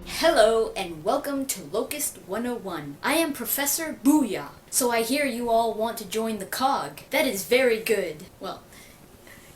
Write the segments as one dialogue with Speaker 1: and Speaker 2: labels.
Speaker 1: Hello and welcome to Locust 101. I am Professor Booyah. So I hear you all want to join the COG. That is very good. Well,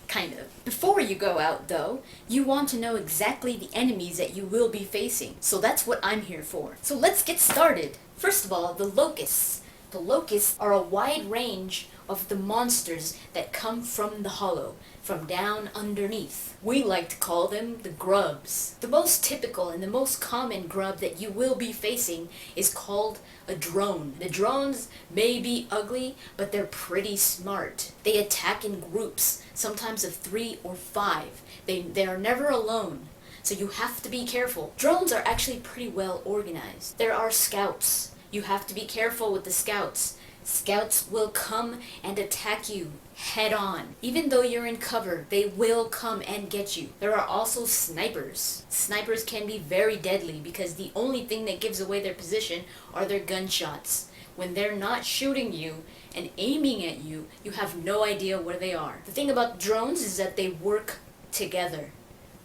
Speaker 1: kind of. Before you go out though, you want to know exactly the enemies that you will be facing. So that's what I'm here for. So let's get started. First of all, the Locusts. The Locusts are a wide range of the monsters that come from the hollow, from down underneath. We like to call them the grubs. The most typical and the most common grub that you will be facing is called a drone. The drones may be ugly, but they're pretty smart. They attack in groups, sometimes of 3 or 5. They are never alone, so you have to be careful. Drones are actually pretty well organized. There are scouts. You have to be careful with the scouts. Scouts will come and attack you head on. Even though you're in cover, they will come and get you. There are also snipers. Snipers can be very deadly because the only thing that gives away their position are their gunshots. When they're not shooting you and aiming at you, you have no idea where they are. The thing about drones is that they work together.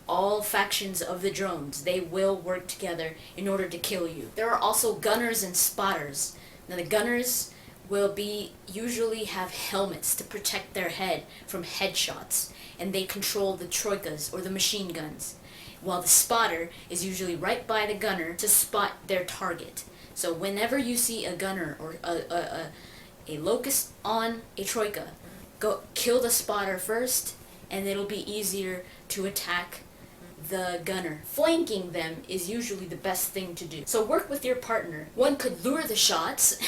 Speaker 1: All factions of the drones, they will work together in order to kill you. There are also gunners and spotters. Now the gunners will usually have helmets to protect their head from headshots, and they control the troikas or the machine guns, while the spotter is usually right by the gunner to spot their target. So whenever you see a gunner or a locust on a troika, go kill the spotter first, and it'll be easier to attack the gunner. Flanking them is usually the best thing to do. So work with your partner. One could lure the shots,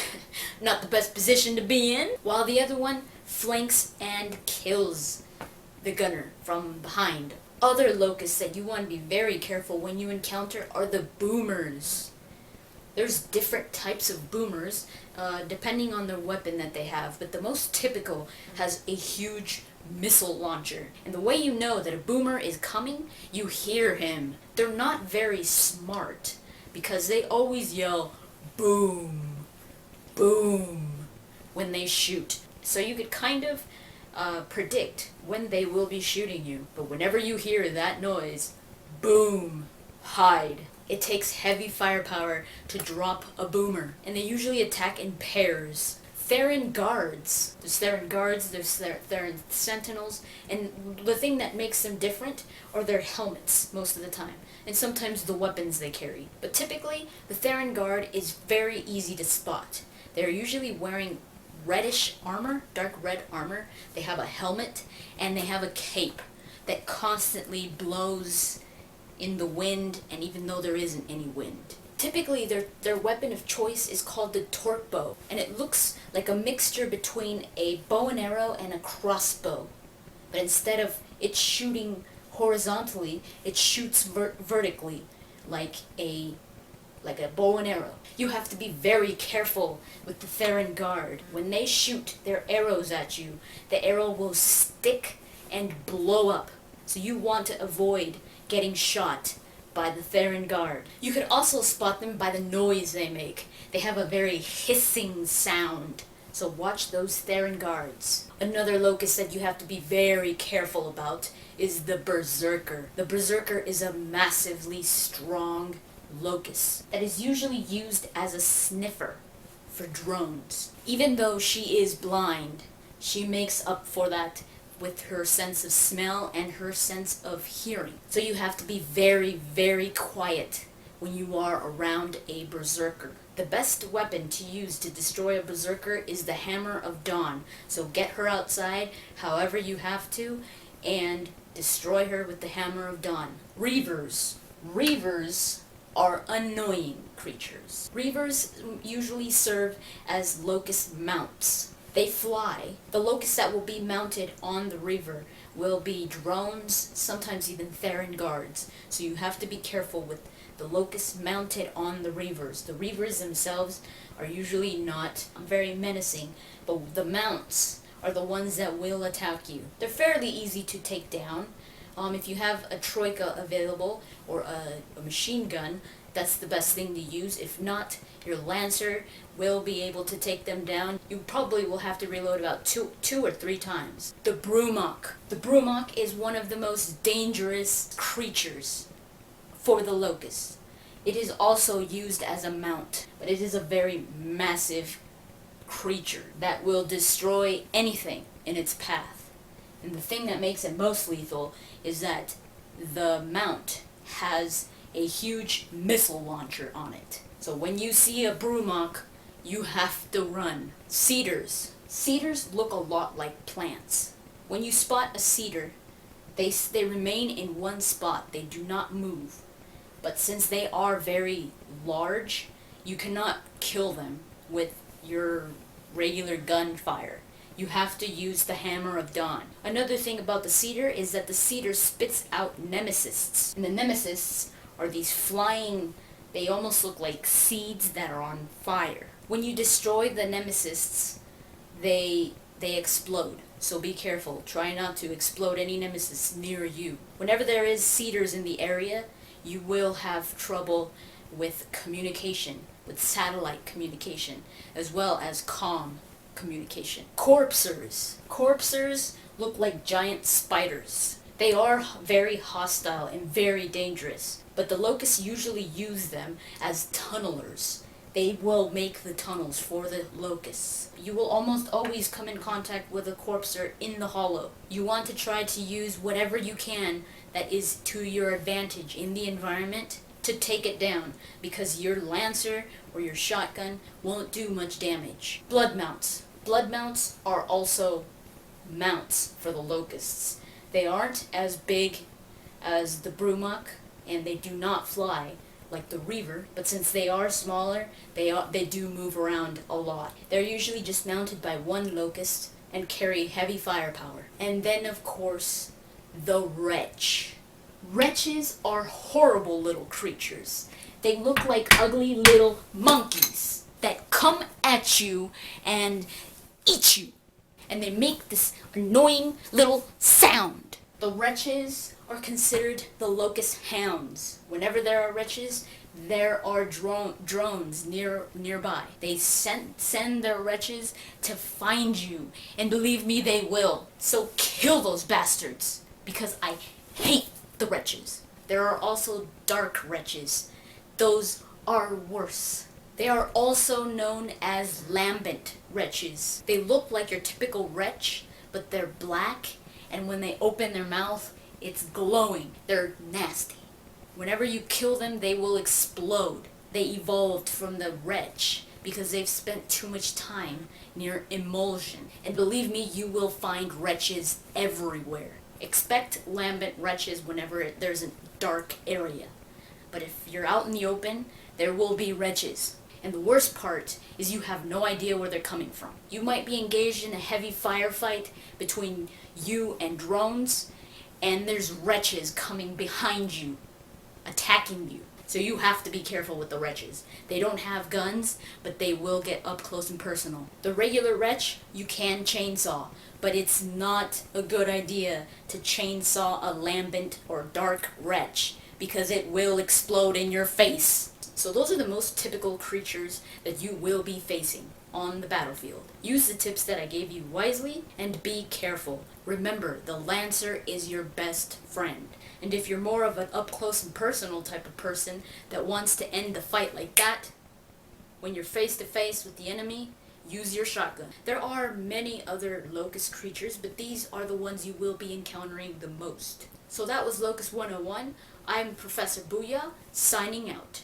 Speaker 1: not the best position to be in, while the other one flanks and kills the gunner from behind. Other locusts that you want to be very careful when you encounter are the boomers. There's different types of boomers depending on the weapon that they have, but the most typical has a huge missile launcher. And the way you know that a boomer is coming, you hear him. They're not very smart because they always yell boom, boom when they shoot. So you could kind of predict when they will be shooting you. But whenever you hear that noise, boom, hide. It takes heavy firepower to drop a boomer, and they usually attack in pairs. Theron Guards. There's Theron Guards, there's Theron Sentinels, and the thing that makes them different are their helmets most of the time, and sometimes the weapons they carry. But typically, the Theron Guard is very easy to spot. They're usually wearing reddish armor, dark red armor. They have a helmet, and they have a cape that constantly blows in the wind, and even though there isn't any wind. Typically, their weapon of choice is called the torque bow, and it looks like a mixture between a bow and arrow and a crossbow. But instead of it shooting horizontally, it shoots vertically, like a bow and arrow. You have to be very careful with the Theron Guard. When they shoot their arrows at you, the arrow will stick and blow up. So you want to avoid getting shot by the Theron Guard. You could also spot them by the noise they make. They have a very hissing sound. So watch those Theron Guards. Another locust that you have to be very careful about is the Berserker. The Berserker is a massively strong locust that is usually used as a sniffer for drones. Even though she is blind, she makes up for that with her sense of smell and her sense of hearing. So you have to be very, very quiet when you are around a berserker. The best weapon to use to destroy a berserker is the Hammer of Dawn. So get her outside however you have to and destroy her with the Hammer of Dawn. Reavers. Reavers are annoying creatures. Reavers usually serve as locust mounts. They fly. The locusts that will be mounted on the Reever will be drones, sometimes even Theron Guards. So you have to be careful with the locusts mounted on the Reavers. The Reavers themselves are usually not very menacing, but the mounts are the ones that will attack you. They're fairly easy to take down. If you have a troika available or a machine gun, that's the best thing to use. If not, Your Lancer will be able to take them down. You probably will have to reload about two or three times. The Bloodmount. The Bloodmount is one of the most dangerous creatures for the Locust. It is also used as a mount, but it is a very massive creature that will destroy anything in its path. And the thing that makes it most lethal is that the mount has a huge missile launcher on it. So when you see a Bloodmount, you have to run. Cedars. Cedars look a lot like plants. When you spot a cedar, they remain in one spot. They do not move. But since they are very large, you cannot kill them with your regular gunfire. You have to use the Hammer of Dawn. Another thing about the cedar is that the cedar spits out Nemacysts. And the Nemacysts are these flying, they almost look like seeds that are on fire. When you destroy the Nemacysts, they explode. So be careful. Try not to explode any Nemacysts near you. Whenever there is cedars in the area, you will have trouble with communication, with satellite communication, as well as comm communication. Corpsers. Corpsers look like giant spiders. They are very hostile and very dangerous, but the Locusts usually use them as tunnelers. They will make the tunnels for the Locusts. You will almost always come in contact with a Corpser in the hollow. You want to try to use whatever you can that is to your advantage in the environment to take it down, because your Lancer or your shotgun won't do much damage. Bloodmounts. Bloodmounts are also mounts for the Locusts. They aren't as big as the Bloodmount, and they do not fly like the Reever, but since they are smaller, they do move around a lot. They're usually just mounted by one Locust and carry heavy firepower. And then, of course, the Wretch. Wretches are horrible little creatures. They look like ugly little monkeys that come at you and eat you. And they make this annoying little sound. The Wretches are considered the Locust hounds. Whenever there are Wretches, there are drones nearby. They send their Wretches to find you, and believe me, they will. So kill those bastards, because I hate the Wretches. There are also dark Wretches. Those are worse. They are also known as lambent Wretches. They look like your typical Wretch, but they're black, and when they open their mouth, it's glowing. They're nasty. Whenever you kill them, they will explode. They evolved from the Wretch because they've spent too much time near emulsion. And believe me, you will find Wretches everywhere. Expect lambent Wretches whenever there's a dark area. But if you're out in the open, there will be Wretches. And the worst part is you have no idea where they're coming from. You might be engaged in a heavy firefight between you and drones, and there's Wretches coming behind you, attacking you. So you have to be careful with the Wretches. They don't have guns, but they will get up close and personal. The regular Wretch, you can chainsaw, but it's not a good idea to chainsaw a lambent or dark Wretch, because it will explode in your face. So those are the most typical creatures that you will be facing on the battlefield. Use the tips that I gave you wisely, and be careful. Remember, the Lancer is your best friend. And if you're more of an up-close and personal type of person that wants to end the fight like that, when you're face-to-face with the enemy, use your shotgun. There are many other Locust creatures, but these are the ones you will be encountering the most. So that was Locust 101. I'm Professor Booyah, signing out.